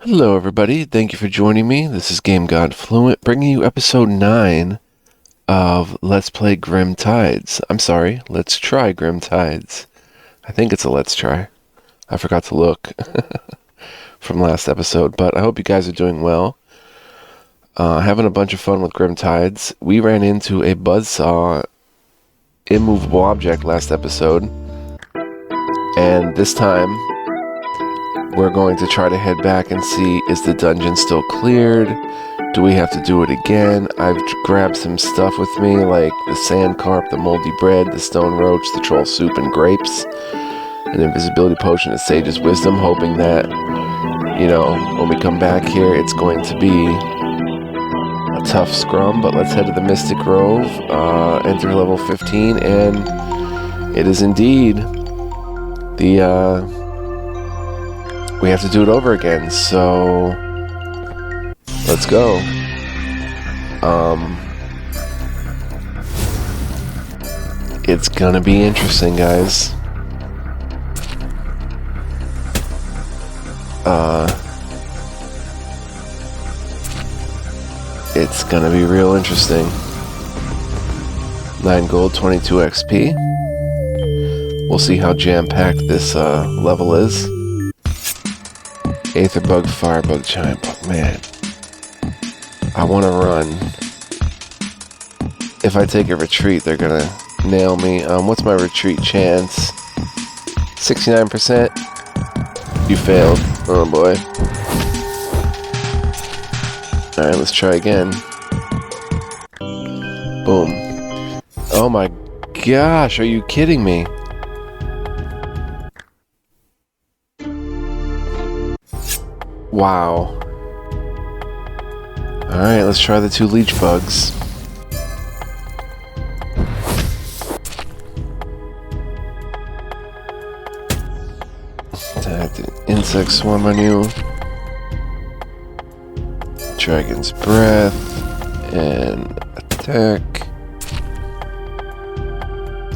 Hello, everybody. Thank you for joining me. This is Game God Fluent, bringing you episode 9 of Let's Play Grim Tides. I'm sorry, Let's Try Grim Tides. I think it's a Let's Try. I forgot to look from last episode, but I hope you guys are doing well. Having a bunch of fun with Grim Tides. We ran into a buzzsaw immovable object last episode, and this time we're going to try to head back and see, is the dungeon still cleared? Do we have to do it again? I've grabbed some stuff with me, like the sand carp, the moldy bread, the stone roach, the troll soup, and grapes. An invisibility potion of sage's wisdom, hoping that, when we come back here, it's going to be a tough scrum. But let's head to the Mystic Grove, enter level 15, and it is indeed we have to do it over again, so let's go. It's gonna be interesting, guys. It's gonna be real interesting. 9 gold, 22 XP. We'll see how jam-packed this level is. Aetherbug, Firebug, Giant Bug. Man, I want to run. If I take a retreat, they're gonna nail me. What's my retreat chance? 69%? You failed. Oh boy. Alright, let's try again. Boom. Oh my gosh, are you kidding me? Wow. Alright, let's try the 2 leech bugs. Attack the insect swarm on you. Dragon's breath. And attack.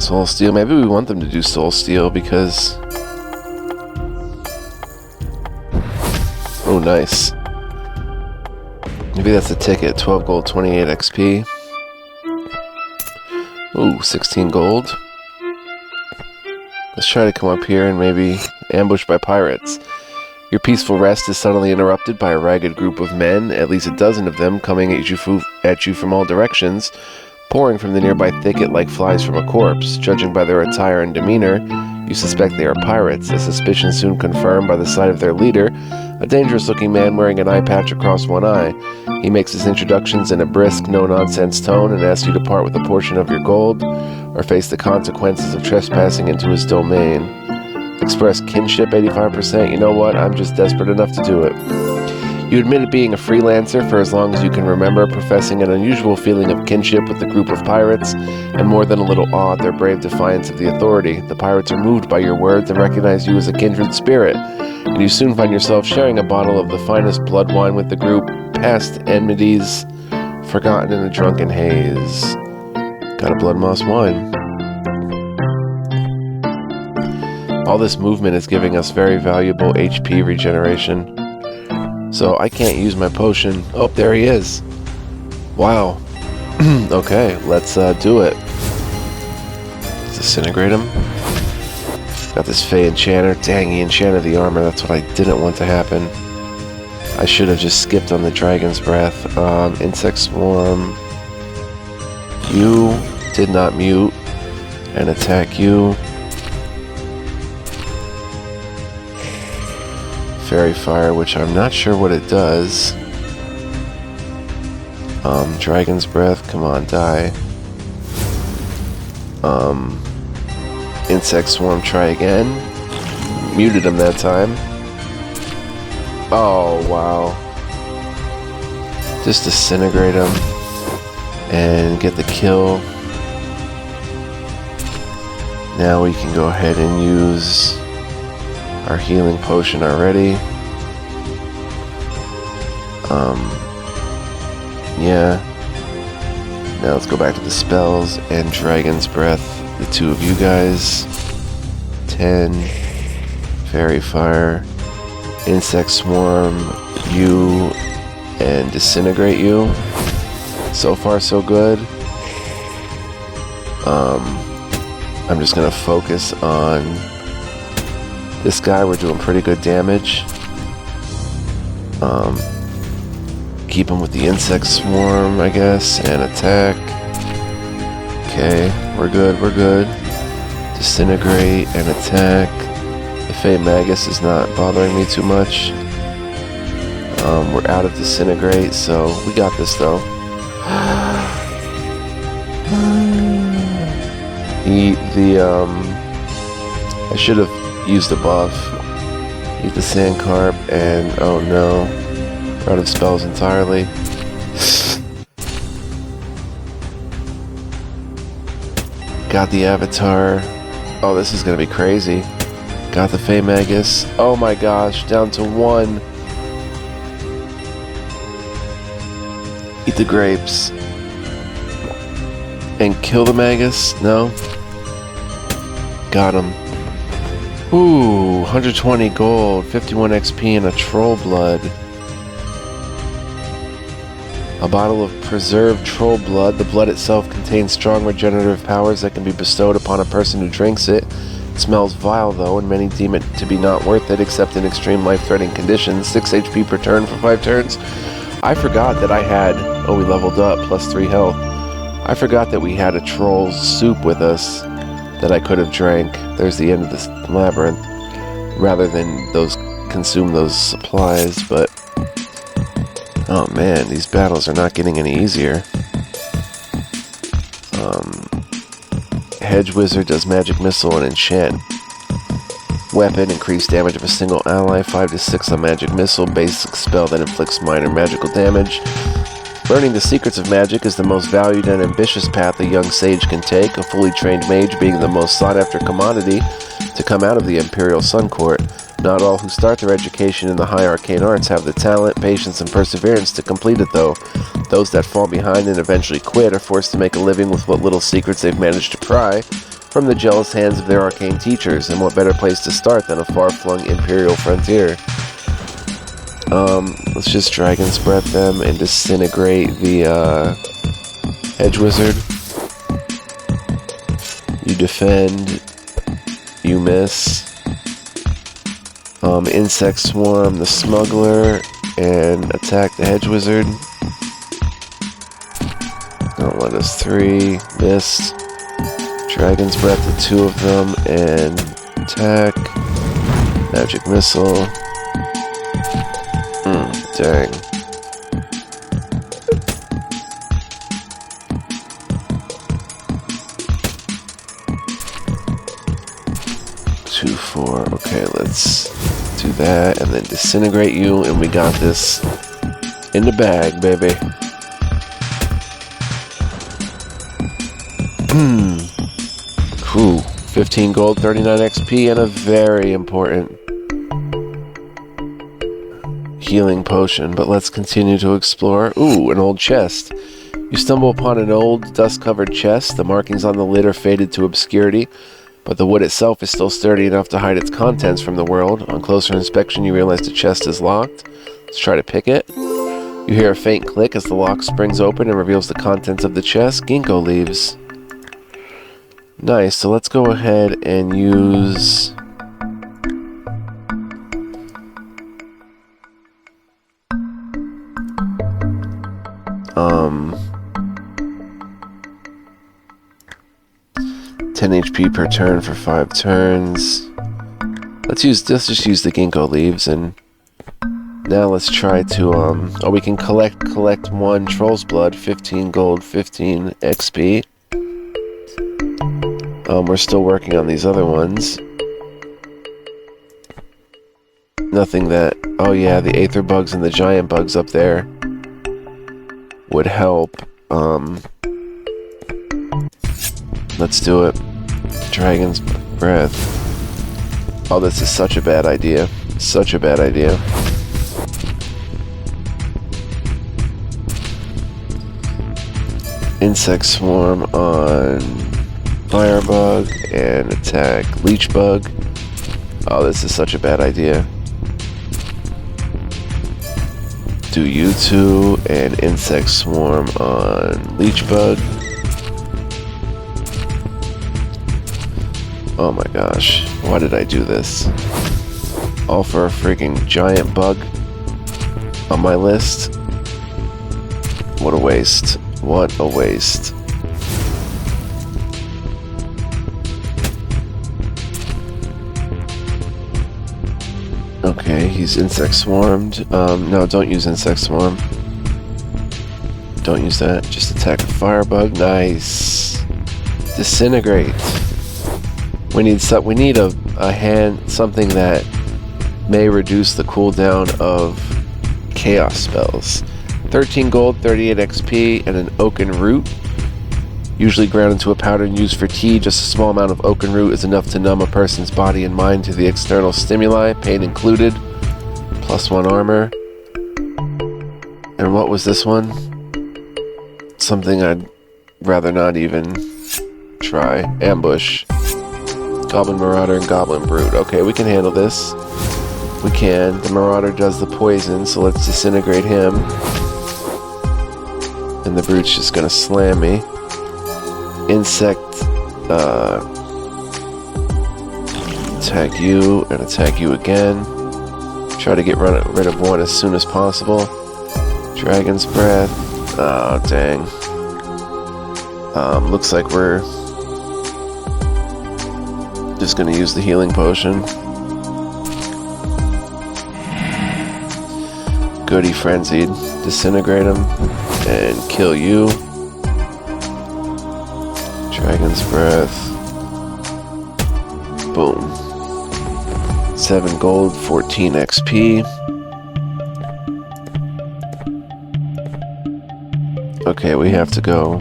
Soul Steal. Maybe we want them to do Soul Steal because... Oh, nice. Maybe that's the ticket. 12 gold, 28 XP. Ooh, 16 gold. Let's try to come up here and maybe ambush by pirates. Your peaceful rest is suddenly interrupted by a ragged group of men, at least a dozen of them, coming at you from all directions, pouring from the nearby thicket like flies from a corpse. Judging by their attire and demeanor, you suspect they are pirates, a suspicion soon confirmed by the sight of their leader, a dangerous-looking man wearing an eye patch across one eye. He makes his introductions in a brisk, no-nonsense tone and asks you to part with a portion of your gold or face the consequences of trespassing into his domain. Express kinship 85%. You know what? I'm just desperate enough to do it. You admitted being a freelancer for as long as you can remember, professing an unusual feeling of kinship with the group of pirates, and more than a little awe at their brave defiance of the authority. The pirates are moved by your words and recognize you as a kindred spirit, and you soon find yourself sharing a bottle of the finest blood wine with the group, past enmities forgotten in a drunken haze. Got a blood moss wine. All this movement is giving us very valuable HP regeneration. So I can't use my potion. Oh, there he is. Wow. Okay, let's do it. Let's disintegrate him. Got this Fey Enchanter. Dang, he enchanted the armor. That's what I didn't want to happen. I should have just skipped on the Dragon's Breath. Insect Swarm. You did not mute and attack you. Fairy Fire, which I'm not sure what it does. Dragon's Breath, come on, die. Insect Swarm, try again. Muted him that time. Oh, wow. Just disintegrate him and get the kill. Now we can go ahead and use our healing potion already. Yeah. Now let's go back to the spells and Dragon's Breath. The 2 of you guys. 10. Fairy Fire. Insect Swarm. you and disintegrate you. So far, so good. I'm just gonna focus on this guy. We're doing pretty good damage. Keep him with the insect swarm, I guess, and attack. Okay, we're good, we're good. Disintegrate and attack. The Fey Magus is not bothering me too much. We're out of disintegrate, so we got this though. I should have used the buff. Eat the Sandcarp, and oh no, we're out of spells entirely. Got the Avatar. Oh, this is gonna be crazy. Got the Fey Magus. Oh my gosh, down to 1. Eat the grapes. And kill the Magus? No? Got him. Ooh, 120 gold, 51 XP, and a troll blood. A bottle of preserved troll blood. The blood itself contains strong regenerative powers that can be bestowed upon a person who drinks it. It smells vile though, and many deem it to be not worth it except in extreme life-threatening conditions. 6 HP per turn for 5 turns. I forgot that I had... Oh, we leveled up, plus 3 health. I forgot that we had a troll's soup with us that I could have drank. There's the end of this labyrinth. Rather than consume those supplies, but... Oh man, these battles are not getting any easier. Hedge Wizard does Magic Missile and Enchant Weapon. Increase damage of a single ally, 5 to 6 on Magic Missile. Basic spell that inflicts minor magical damage. Learning the secrets of magic is the most valued and ambitious path a young sage can take, a fully trained mage being the most sought-after commodity to come out of the Imperial Sun Court. Not all who start their education in the high arcane arts have the talent, patience, and perseverance to complete it, though. Those that fall behind and eventually quit are forced to make a living with what little secrets they've managed to pry from the jealous hands of their arcane teachers, and what better place to start than a far-flung Imperial frontier? Let's just Dragon's Breath them and disintegrate the, Hedge Wizard. You defend. You miss. Insect Swarm the Smuggler and attack the Hedge Wizard. Don't let us 3. Miss. Dragon's Breath the 2 of them and attack. Magic Missile. Dang. Two, 4. Okay, let's do that and then disintegrate you, and we got this in the bag, baby. Cool. 15 gold, 39 XP, and a very important healing potion, but let's continue to explore. Ooh, an old chest. You stumble upon an old, dust-covered chest. The markings on the lid are faded to obscurity, but the wood itself is still sturdy enough to hide its contents from the world. On closer inspection, you realize the chest is locked. Let's try to pick it. You hear a faint click as the lock springs open and reveals the contents of the chest. Ginkgo leaves. Nice, so let's go ahead and use... 10 HP per turn for 5 turns. Let's just use the ginkgo leaves, and now let's try to oh, we can collect 1 troll's blood, 15 gold, 15 XP. We're still working on these other ones. Nothing that... Oh yeah, the aether bugs and the giant bugs up there would help. Let's do it. Dragon's Breath. Oh, this is such a bad idea. Such a bad idea. Insect Swarm on Firebug and attack Leech Bug. Oh, this is such a bad idea. do you two and insect swarm on leech bug. Oh my gosh, why did I do this? All for a freaking giant bug on my list. What a waste. What a waste. Okay, he's insect swarmed. No, don't use insect swarm. Don't use that. Just attack a firebug. Nice. Disintegrate. We need a hand, something that may reduce the cooldown of chaos spells. 13 gold, 38 XP, and an oaken root. Usually ground into a powder and used for tea, just a small amount of oaken root is enough to numb a person's body and mind to the external stimuli, pain included. +1 armor. And what was this one? Something I'd rather not even try. Ambush. Goblin Marauder and Goblin Brute. Okay, we can handle this. We can. The Marauder does the poison, so let's disintegrate him. And the Brute's just gonna slam me. Insect, attack you and attack you again. Try to get rid of one as soon as possible. Dragon's Breath. Oh, dang. Looks like we're just gonna use the healing potion. Goody Frenzied. Disintegrate him and kill you. Dragon's Breath. Boom. 7 gold, 14 XP. Okay, we have to go.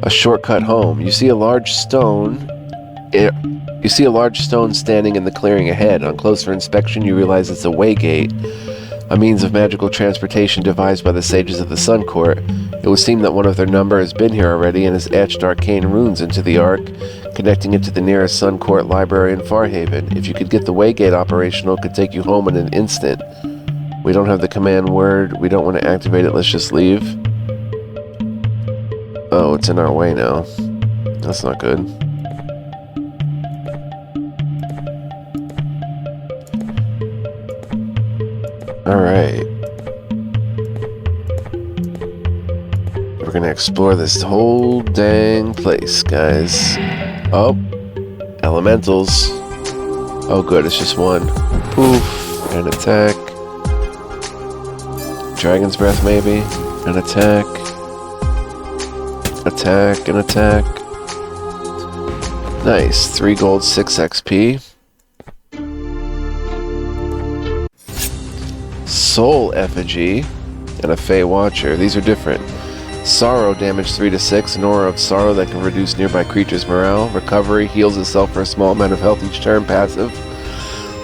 A shortcut home. You see a large stone. You see a large stone standing in the clearing ahead. On closer inspection, you realize it's a waygate, a means of magical transportation devised by the sages of the Sun Court. It would seem that one of their number has been here already and has etched arcane runes into the arc, connecting it to the nearest Sun Court library in Farhaven. If you could get the waygate operational, it could take you home in an instant. We don't have the command word. We don't want to activate it. Let's just leave. Oh, it's in our way now. That's not good. Alright. We're gonna explore this whole dang place, guys. Oh. Elementals. Oh good, it's just one. Poof. And attack. Dragon's Breath maybe. And attack. Attack and attack. Nice. 3 gold, 6 XP. Soul Effigy and a Fey Watcher. These are different. Sorrow, damage 3 to 6. An aura of sorrow that can reduce nearby creatures' morale. Recovery, heals itself for a small amount of health each turn. Passive.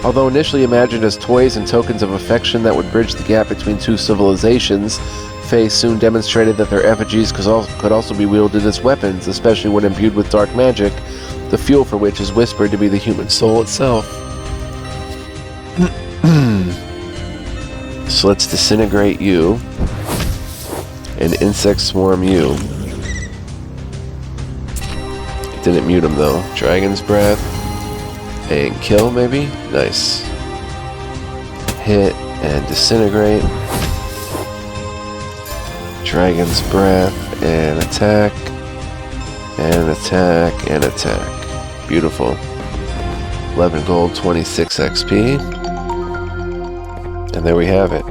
Although initially imagined as toys and tokens of affection that would bridge the gap between two civilizations, Fey soon demonstrated that their effigies could also be wielded as weapons, especially when imbued with dark magic, the fuel for which is whispered to be the human soul itself. So let's disintegrate you and insect swarm you. Didn't mute him though. Dragon's Breath and kill maybe? Nice. Hit and disintegrate. Dragon's Breath and attack and attack and attack. Beautiful. 11 gold, 26 XP. And there we have it.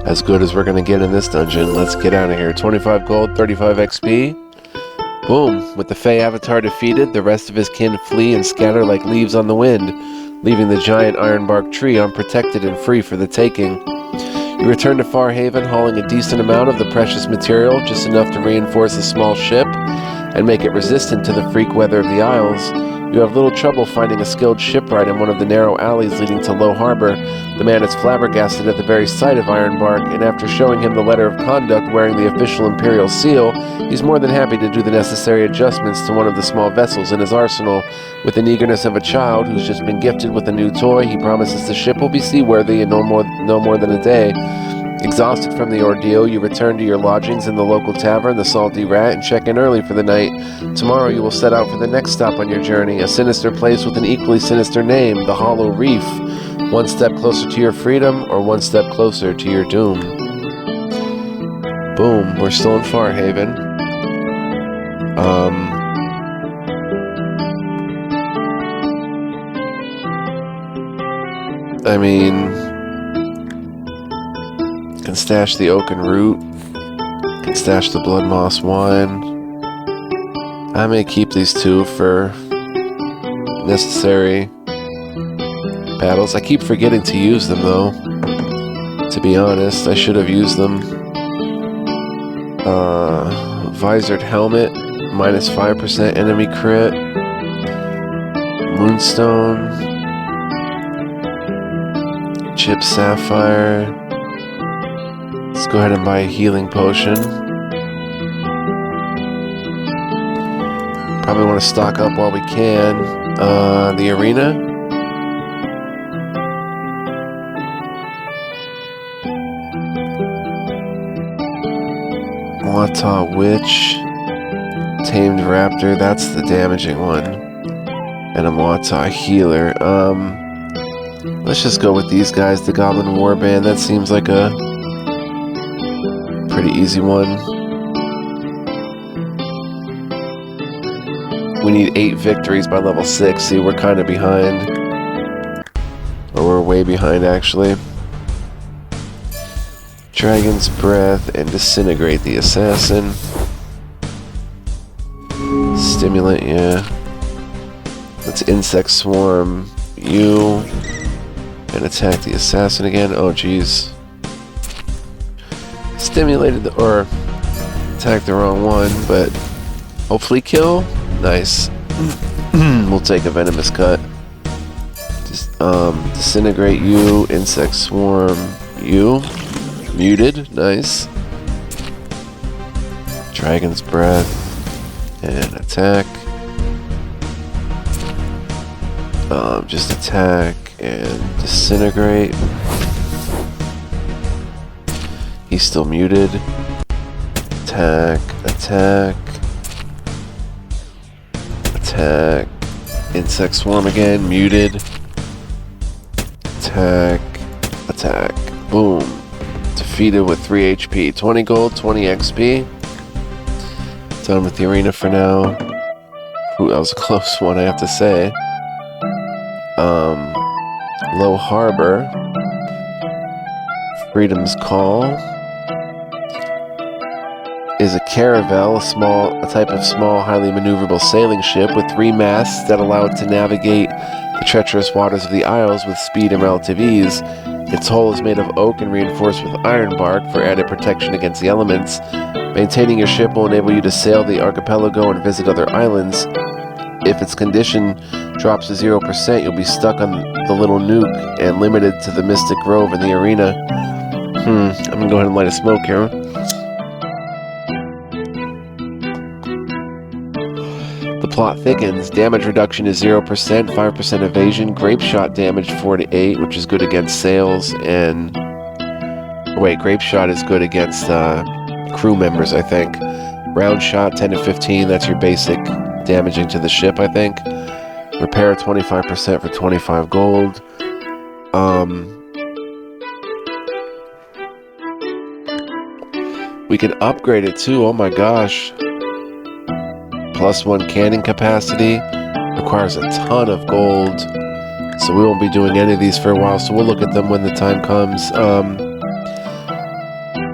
As good as we're going to get in this dungeon. Let's get out of here. 25 gold, 35 XP. Boom. With the Fey Avatar defeated, the rest of his kin flee and scatter like leaves on the wind, leaving the giant ironbark tree unprotected and free for the taking. You return to Farhaven, hauling a decent amount of the precious material, just enough to reinforce a small ship and make it resistant to the freak weather of the Isles. You You have little trouble finding a skilled shipwright in one of the narrow alleys leading to Low Harbor. The man is flabbergasted at the very sight of Ironbark, and after showing him the letter of conduct wearing the official Imperial seal, he's more than happy to do the necessary adjustments to one of the small vessels in his arsenal. With the eagerness of a child who's just been gifted with a new toy, he promises the ship will be seaworthy in no more than a day. Exhausted from the ordeal, you return to your lodgings in the local tavern, the Salty Rat, and check in early for the night. Tomorrow you will set out for the next stop on your journey, a sinister place with an equally sinister name, the Hollow Reef. One step closer to your freedom, or one step closer to your doom. Boom, we're still in Farhaven. I mean, can stash the Oaken Root, can stash the Blood Moss Wine. I may keep these two for necessary battles. I keep forgetting to use them though. To be honest, I should have used them. Visored Helmet, minus 5% enemy crit. Moonstone. Chip Sapphire. Let's go ahead and buy a healing potion. Probably want to stock up while we can. The arena. Mwata Witch. Tamed Raptor, that's the damaging one. And a Mwata Healer. Let's just go with these guys. The Goblin Warband, that seems like a pretty easy one. We need 8 victories by level 6. See, we're kind of behind. Or we're way behind, actually. Dragon's Breath and Disintegrate the Assassin. Stimulant, yeah. Let's Insect Swarm you. And attack the Assassin again. Oh, jeez. Stimulated or attacked the wrong one, but hopefully kill. Nice. We'll take a Venomous Cut. Just Disintegrate you, Insect Swarm you. Muted, nice. Dragon's Breath and attack. Just attack and Disintegrate. He's still muted. Attack, attack, attack. Insect Swarm again, muted. Attack, attack. Boom. Defeated with 3 HP. 20 gold, 20 XP. Done with the arena for now. Ooh, that was a close one, I have to say. Low Harbor. Freedom's Call. Is a caravel, a type of small, highly maneuverable sailing ship with 3 masts that allow it to navigate the treacherous waters of the Isles with speed and relative ease. Its hull is made of oak and reinforced with ironbark for added protection against the elements. Maintaining your ship will enable you to sail the archipelago and visit other islands. If its condition drops to 0%, you'll be stuck on the little nuke and limited to the Mystic Grove in the arena. I'm gonna go ahead and light a smoke here. The plot thickens. Damage reduction is 0%, 5% evasion. Grape shot damage 4 to 8, which is good against sails, and grape shot is good against crew members, I think. Round shot 10 to 15, that's your basic damaging to the ship, I think. Repair 25% for 25 gold. We can upgrade it too, oh my gosh. +1 cannon capacity. Requires a ton of gold. So we won't be doing any of these for a while, so we'll look at them when the time comes.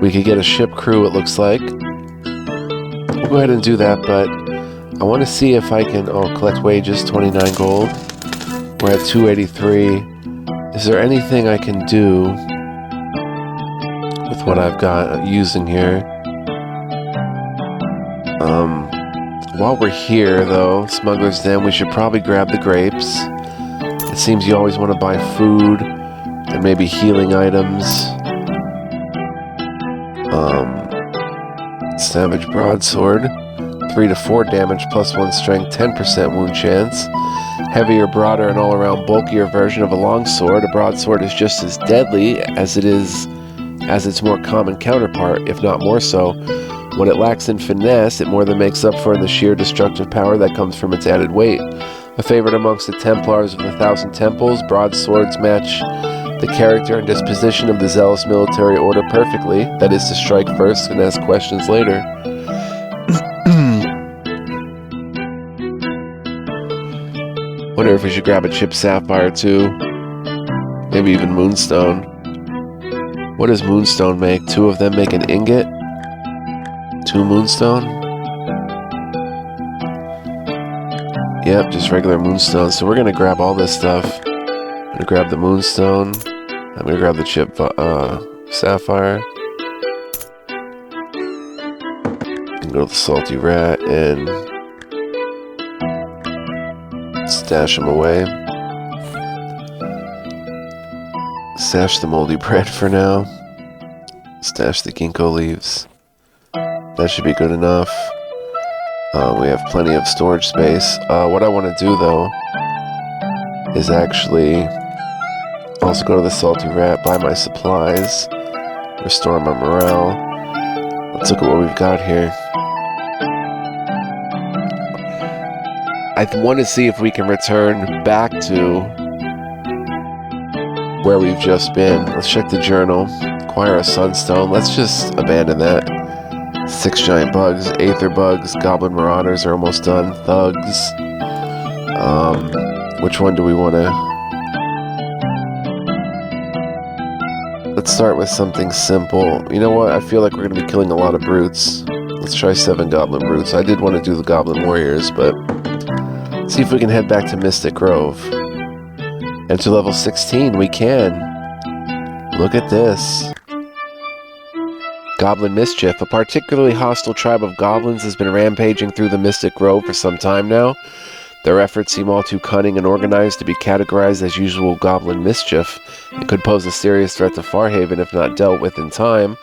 We could get a ship crew, it looks like. We'll go ahead and do that, but I want to see if I can... collect wages, 29 gold. We're at 283. Is there anything I can do with what I've got using here? While we're here, though, Smuggler's Den, we should probably grab the grapes. It seems you always want to buy food and maybe healing items. Savage Broadsword. 3 to 4 damage, plus 1 strength, 10% wound chance. Heavier, broader, and all-around bulkier version of a longsword. A broadsword is just as deadly as its more common counterpart, if not more so. When it lacks in finesse, it more than makes up for in the sheer destructive power that comes from its added weight. A favorite amongst the Templars of the Thousand Temples, broadswords match the character and disposition of the zealous military order perfectly, that is to strike first and ask questions later. Wonder if we should grab a chipped sapphire too. Maybe even moonstone. What does moonstone make? 2 of them make an ingot? 2 moonstone? Yep, just regular moonstone. So we're gonna grab all this stuff. I'm gonna grab the moonstone. I'm gonna grab the chipped sapphire. And go to the salty rat and stash them away. Stash the moldy bread for now. Stash the ginkgo leaves. That should be good enough. We have plenty of storage space. What I want to do though is actually also go to the salty rat, buy my supplies, restore my morale. Let's look at what we've got here. I want to see if we can return back to where we've just been. Let's check the journal. Acquire a sunstone. Let's just abandon that. 6 giant bugs, aether bugs, goblin marauders are almost done. Thugs. Which one do we want to... Let's start with something simple. You know what? I feel like we're going to be killing a lot of brutes. Let's try 7 goblin brutes. I did want to do the goblin warriors, but... see if we can head back to Mystic Grove. And to level 16, we can. Look at this. Goblin Mischief. A particularly hostile tribe of goblins has been rampaging through the Mystic Grove for some time now. Their efforts seem all too cunning and organized to be categorized as usual goblin mischief. It could pose a serious threat to Farhaven if not dealt with in time,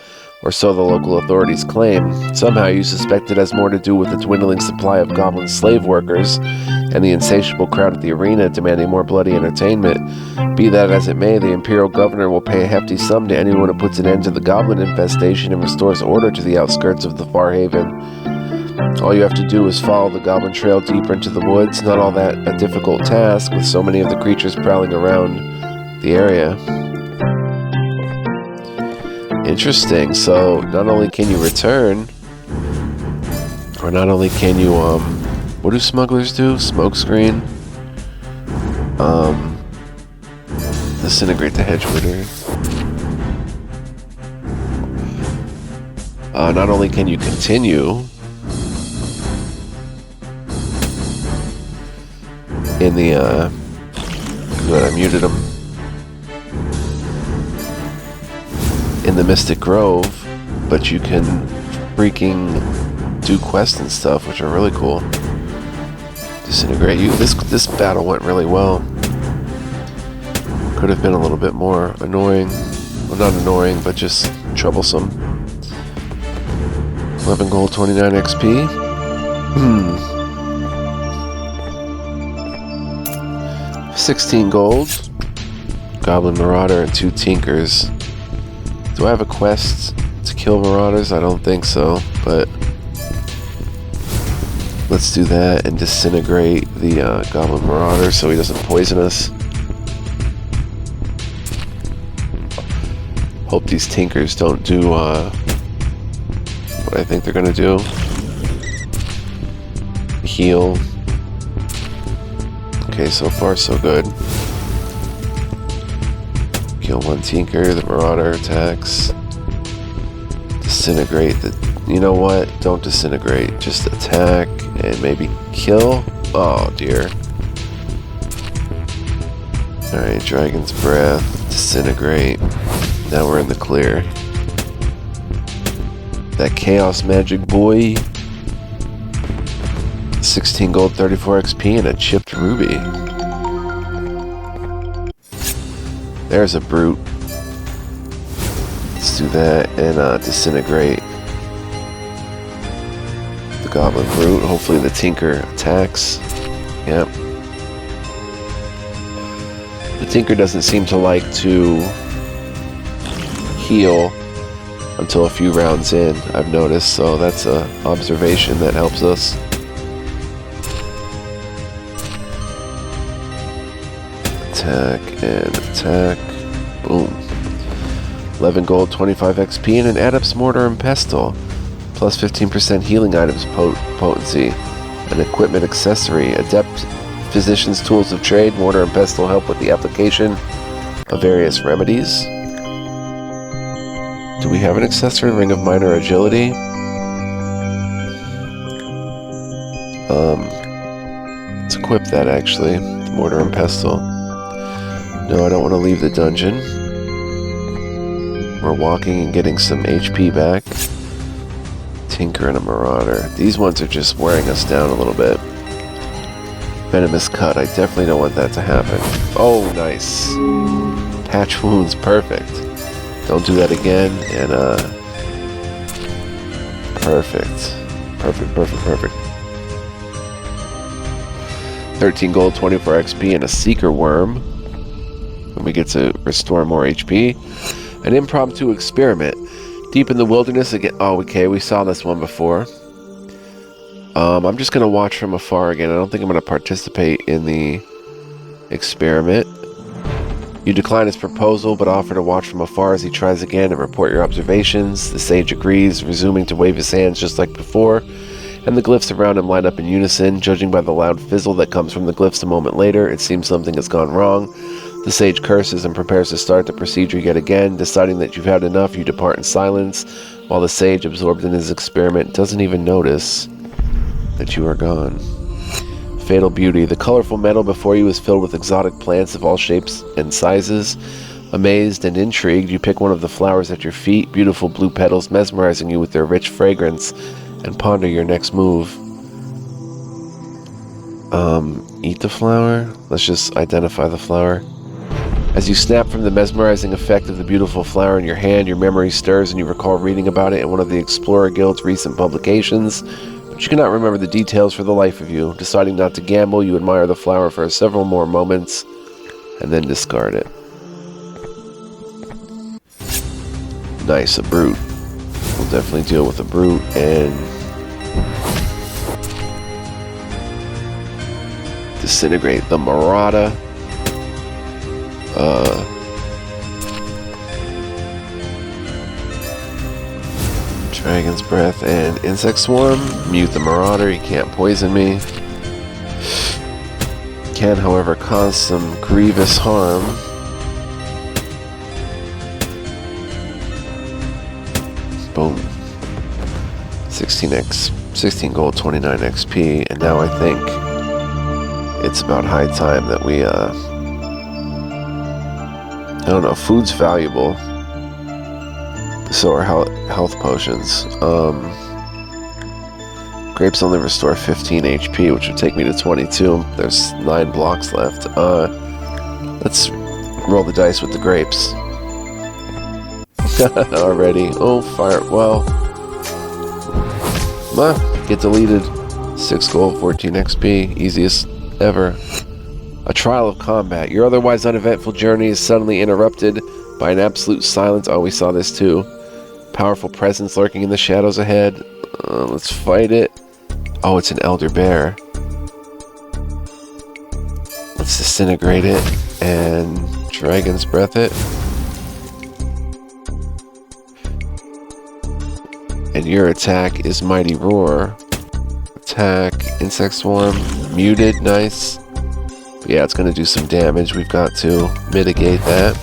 or so the local authorities claim. Somehow you suspect it has more to do with the dwindling supply of goblin slave workers and the insatiable crowd at the arena demanding more bloody entertainment. Be that as it may, the Imperial Governor will pay a hefty sum to anyone who puts an end to the goblin infestation and restores order to the outskirts of the Farhaven. All you have to do is follow the goblin trail deeper into the woods. Not all that a difficult task, with so many of the creatures prowling around the area. Interesting. So not only can you return, or not only can you what do smugglers do? Smokescreen. Disintegrate the hedge witter. Not only can you continue in the good, I muted him. In the Mystic Grove, but you can freaking do quests and stuff, which are really cool. Disintegrate you. This battle went really well. Could have been a little bit more annoying. Well, not annoying, but just troublesome. 11 gold, 29 XP. 16 gold. Goblin Marauder and 2 Tinkers. Do I have a quest to kill Marauders? I don't think so, but let's do that and disintegrate the Goblin Marauder so he doesn't poison us. Hope these Tinkers don't do what I think they're gonna do. Heal. Okay, so far so good. Kill 1 Tinker, the Marauder attacks. Disintegrate the... You know what? Don't disintegrate. Just attack and maybe kill. Oh dear. Alright, Dragon's Breath. Disintegrate. Now we're in the clear. That Chaos Magic boy. 16 gold, 34 XP, and a chipped ruby. There's a brute. Let's do that and disintegrate the goblin brute. Hopefully the tinker attacks. Yep. The tinker doesn't seem to like to heal until a few rounds in, I've noticed, so that's an observation that helps us. Attack and attack. Boom. 11 gold, 25 XP, and an Adept's Mortar and Pestle. Plus 15% healing items potency. An equipment accessory. Adept Physician's Tools of Trade. Mortar and Pestle help with the application of various remedies. Do we have an accessory? Ring of Minor Agility? Let's equip that actually. Mortar and Pestle. No, I don't want to leave the dungeon. We're walking and getting some HP back. Tinker and a Marauder. These ones are just wearing us down a little bit. Venomous Cut. I definitely don't want that to happen. Oh, nice. Patch wounds. Perfect. Don't do that again. And, perfect. Perfect. 13 gold, 24 XP, and a Seeker Worm. And we get to restore more HP. An impromptu experiment. Deep in the wilderness again. Oh, okay, we saw this one before. I'm just going to watch from afar again. I don't think I'm going to participate in the experiment. You decline his proposal, but offer to watch from afar as he tries again and report your observations. The sage agrees, resuming to wave his hands just like before, and the glyphs around him line up in unison. Judging by the loud fizzle that comes from the glyphs a moment later, it seems something has gone wrong. The sage curses and prepares to start the procedure yet again. Deciding that you've had enough, you depart in silence, while the sage, absorbed in his experiment, doesn't even notice that you are gone. Fatal Beauty. The colorful meadow before you is filled with exotic plants of all shapes and sizes. Amazed and intrigued, you pick one of the flowers at your feet, beautiful blue petals mesmerizing you with their rich fragrance, and ponder your next move. Eat the flower? Let's just identify the flower. As you snap from the mesmerizing effect of the beautiful flower in your hand, your memory stirs and you recall reading about it in one of the Explorer Guild's recent publications, but you cannot remember the details for the life of you. Deciding not to gamble, you admire the flower for several more moments, and then discard it. Nice, a brute. We'll definitely deal with a brute, and disintegrate the Marauder. Dragon's Breath and Insect Swarm. Mute the Marauder, he can't poison me. Can, however, cause some grievous harm. Boom. 16 gold, 29 XP, and now I think it's about high time that we, I don't know, food's valuable. So are health potions. Grapes only restore 15 HP, which would take me to 22. There's 9 blocks left. Let's roll the dice with the grapes. Already. Oh, fire. Well. Get deleted. 6 gold, 14 XP. Easiest ever. A trial of combat. Your otherwise uneventful journey is suddenly interrupted by an absolute silence. Oh, we saw this too. Powerful presence lurking in the shadows ahead. Let's fight it. Oh, it's an elder bear. Let's disintegrate it and Dragon's Breath it. And your attack is Mighty Roar. Attack, Insect Swarm, muted, nice. But yeah, it's going to do some damage. We've got to mitigate that.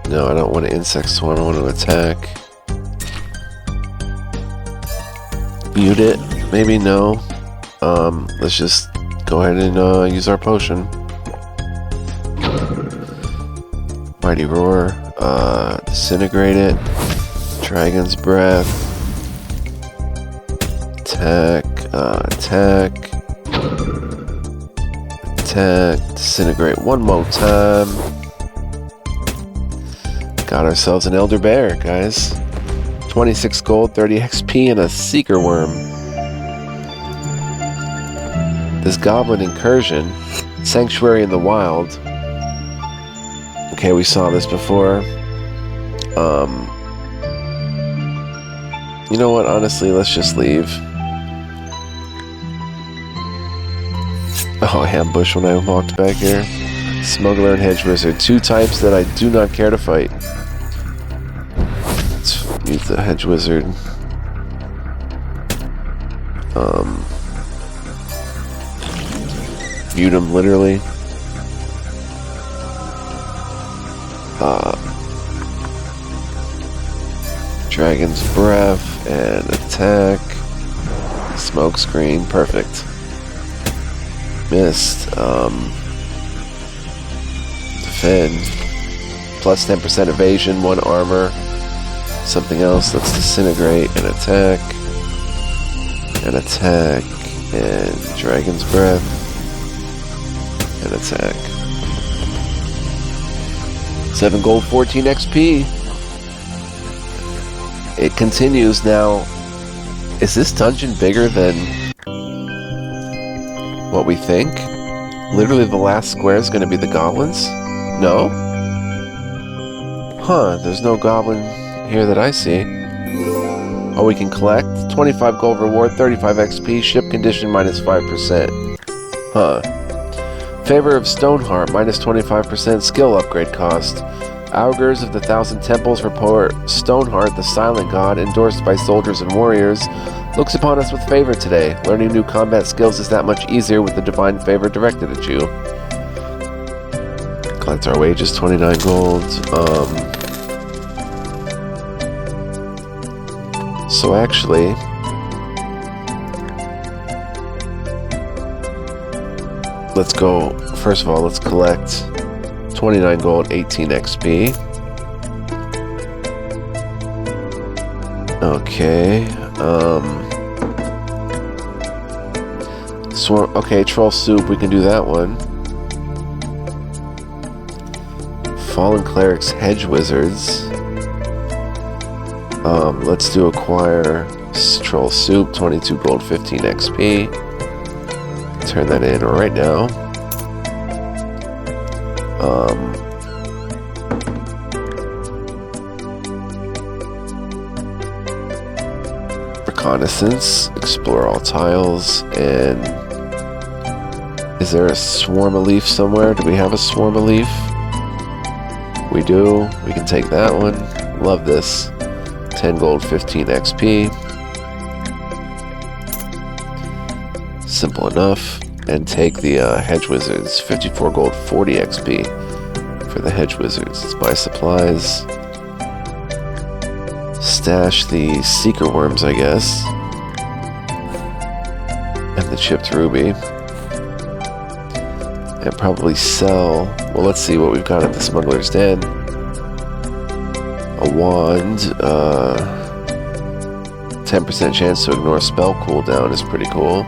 No, I don't want to Insect Swarm, I want to attack. Mute it, maybe no. Let's just go ahead and use our potion. Mighty Roar, disintegrate it. Dragon's Breath. Attack. Attack. Attack. Disintegrate one more time. Got ourselves an Elder Bear, guys. 26 gold, 30 XP, and a Seeker Worm. This Goblin Incursion. Sanctuary in the Wild. Okay, we saw this before. You know what? Honestly, let's just leave. Oh, ambush when I walked back here. Smuggler and Hedge Wizard. Two types that I do not care to fight. Let's use the Hedge Wizard. Mute him, literally. Dragon's Breath and attack. Smoke screen, perfect. Missed. Defend. Plus 10% evasion, 1 armor. Something else. Let's disintegrate and attack. And attack. And Dragon's Breath. And attack. 7 gold, 14 XP. It continues now. Is this dungeon bigger than what we think? Literally the last square is going to be the goblins? No? Huh, there's no goblin here that I see. Oh, we can collect? 25 gold reward, 35 XP, ship condition minus 5%. Huh. Favor of Stoneheart, minus 25% skill upgrade cost. Augurs of the Thousand Temples report Stoneheart, the silent god, endorsed by soldiers and warriors, looks upon us with favor today. Learning new combat skills is that much easier with the divine favor directed at you. Collect our wages, 29 gold. So actually, let's go, first of all, let's collect 29 gold, 18 XP. Okay. Okay, Troll Soup, we can do that one. Fallen Cleric's Hedge Wizards. Let's do acquire Troll Soup, 22 gold, 15 XP. Turn that in right now. Reconnaissance, explore all tiles, and is there a Swarm of Leaf somewhere? Do we have a Swarm of Leaf? We do. We can take that one. Love this. 10 gold, 15 XP. Simple enough. And take the Hedge Wizards. 54 gold, 40 XP for the Hedge Wizards. Let's buy supplies. Stash the Seeker Worms, I guess. And the Chipped Ruby. And probably sell... Well, let's see what we've got at the Smuggler's Den. A wand. 10% chance to ignore spell cooldown is pretty cool.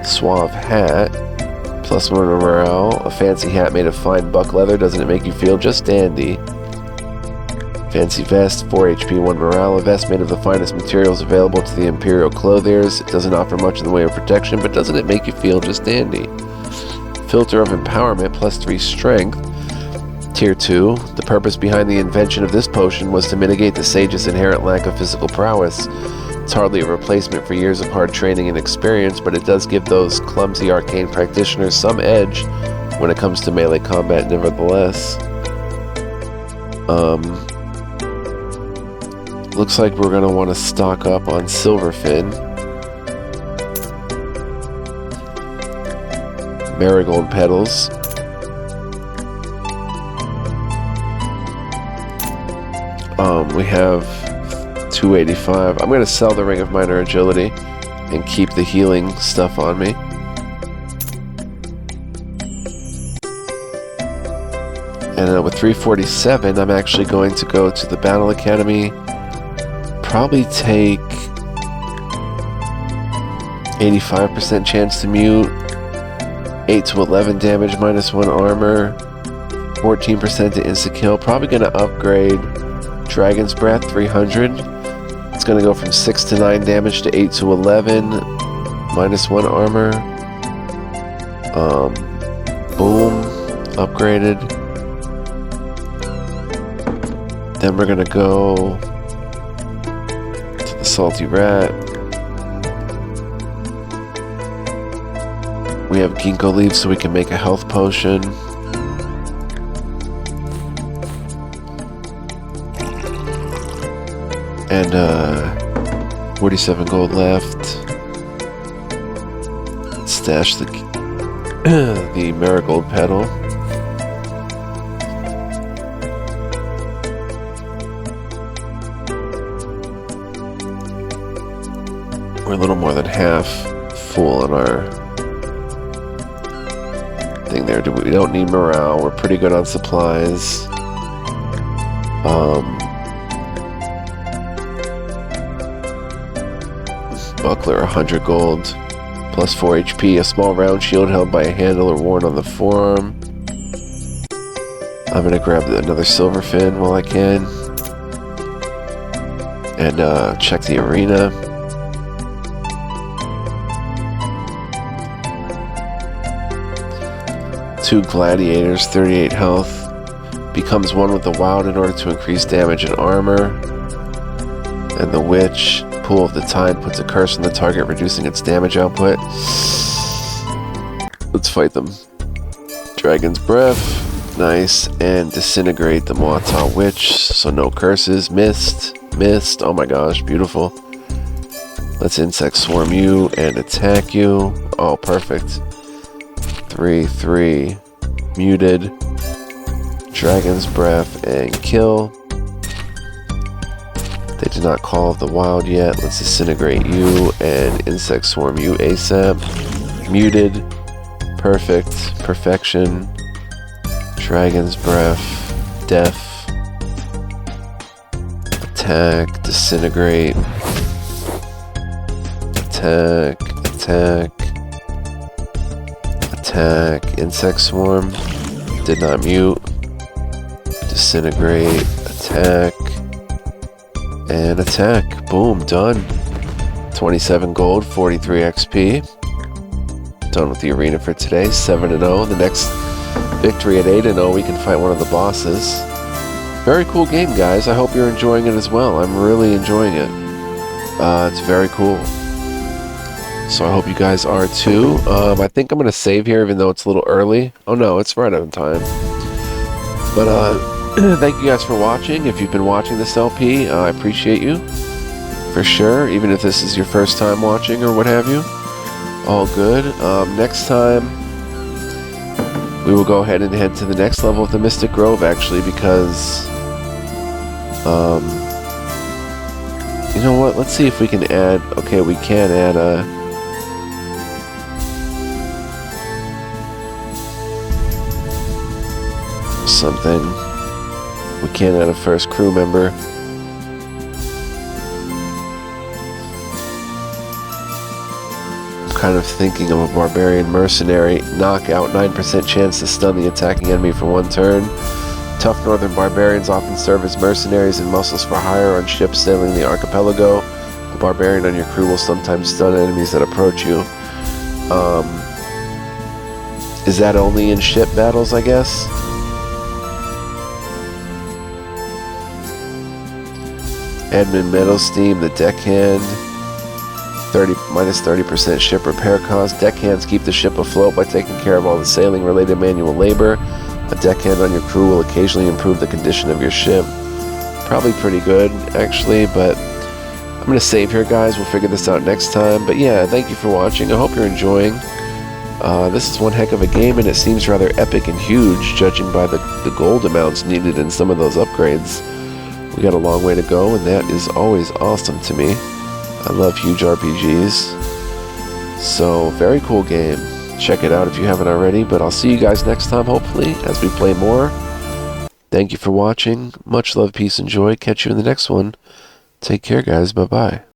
Suave hat. +1 morale. A fancy hat made of fine buck leather. Doesn't it make you feel just dandy? Fancy vest, 4 HP, 1 morale. A vest made of the finest materials available to the Imperial clothiers. It doesn't offer much in the way of protection, but doesn't it make you feel just dandy? Filter of empowerment, +3 strength. Tier 2. The purpose behind the invention of this potion was to mitigate the sage's inherent lack of physical prowess. It's hardly a replacement for years of hard training and experience, but it does give those clumsy arcane practitioners some edge when it comes to melee combat nevertheless. Looks like we're going to want to stock up on Silverfin. Marigold petals. We have 285. I'm going to sell the Ring of Minor Agility and keep the healing stuff on me. And with 347, I'm actually going to go to the Battle Academy probably take 85% chance to mute, 8 to 11 damage, -1 armor, 14% to insta-kill. Probably going to upgrade Dragon's Breath 300. It's going to go from 6 to 9 damage to 8 to 11, -1 armor. Boom, upgraded. Then we're going to go to the Salty Rat. We have ginkgo leaves so we can make a health potion. And 47 gold left. Stash the the marigold petal. We're a little more than half full in our thing there. We don't need morale. We're pretty good on supplies. Buckler, 100 gold, plus 4 HP, a small round shield held by a handle or worn on the forearm. I'm gonna grab another silver fin while I can. And check the arena. Two gladiators, 38 health. Becomes one with the wild in order to increase damage and armor. And the witch, Pool of the Tide, puts a curse on the target, reducing its damage output. Let's fight them. Dragon's Breath, nice, and disintegrate the Muata Witch, so no curses. Missed, oh my gosh, beautiful. Let's insect swarm you and attack you. Oh, perfect. 3/3, muted. Dragon's Breath and kill. They did not call of the wild yet. Let's disintegrate you and insect swarm you ASAP. Muted. Perfect. Perfection. Dragon's Breath. Death. Attack. Disintegrate. Attack. Attack. Attack. Insect swarm. Did not mute. Disintegrate. Attack. And attack. Boom. Done. 27 gold, 43 XP. Done with the arena for today. 7-0. The next victory at 8-0, we can fight one of the bosses. Very cool game, guys. I hope you're enjoying it as well. I'm really enjoying it. It's very cool. So I hope you guys are too. I think I'm going to save here even though it's a little early. Oh no, it's right on time. But thank you guys for watching. If you've been watching this LP, I appreciate you. For sure, even if this is your first time watching or what have you. All good. Next time, we will go ahead and head to the next level of the Mystic Grove, actually, because... you know what? Let's see if we can add... Okay, we can add a... something. We can add a first crew member. I'm kind of thinking of a barbarian mercenary. Knockout, 9% chance to stun the attacking enemy for 1 turn. Tough northern barbarians often serve as mercenaries and muscles for hire on ships sailing the archipelago. A barbarian on your crew will sometimes stun enemies that approach you. Is that only in ship battles, I guess? Edmund Meadowsteam, the deckhand. Minus 30% ship repair cost. Deckhands keep the ship afloat by taking care of all the sailing-related manual labor. A deckhand on your crew will occasionally improve the condition of your ship. Probably pretty good, actually, but I'm going to save here, guys. We'll figure this out next time. But yeah, thank you for watching. I hope you're enjoying. This is one heck of a game, and it seems rather epic and huge, judging by the gold amounts needed in some of those upgrades. We got a long way to go, and that is always awesome to me. I love huge RPGs. So, very cool game. Check it out if you haven't already, but I'll see you guys next time, hopefully, as we play more. Thank you for watching. Much love, peace, and joy. Catch you in the next one. Take care, guys. Bye-bye.